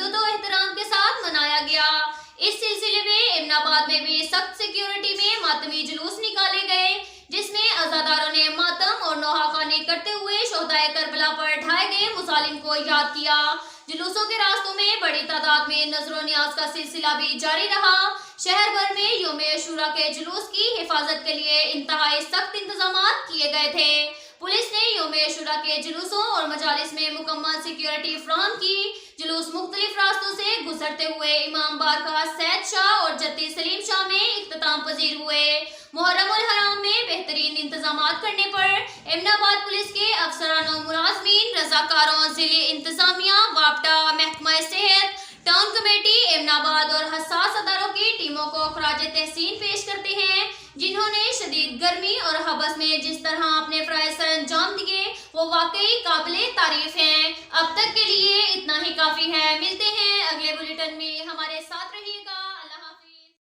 इज्जत और एहतराम के साथ मनाया गया। इस सिलसिले में एमनाबाद में भी सख्त सिक्योरिटी में मातमी जुलूस निकाले गए, जिसमें अज़ादारों ने मातम और नौहाखानी करते हुए शोहदाए करबला पर ढाए गए मुजालिम को याद किया। जुलूसों के रास्तों में बड़ी तादाद में नजरो न्याज का सिलसिला भी जारी रहा। शहर भर में यौम अशूरा के जुलूस की हिफाजत के लिए इंतहाई सख्त इंतजाम किए गए थे। पुलिस ने यौम अशूरा के जुलूसों और मजालिस में मुकम्मल सिक्योरिटी फराहम की। जुलूस मुख्तलिफ रास्तों से गुजरते हुए इमाम बारगाह सैयद शाह और जत्ती सलीम शाह में इख्तिताम पजीर हुए। मुहर्रम उल हराम में बेहतरीन इंतजाम करने पर एमनाबाद पुलिस के अफसरान और मुलाजमीन, रजाकारों, जिले इंतजामिया, वापटा, महकमा सेहत, टाउन कमेटी एमनाबाद और हसास अदारों की टीमों को खराज तहसीन पेश करते हैं, जिन्होंने शदीद गर्मी और हबस में जिस तरह अपने फराइज़ सर अंजाम दिए वो वाकई काबिले तारीफ हैं। अब तक के लिए इतना ही काफी है। मिलते हैं अगले बुलेटिन में, हमारे साथ रहिएगा।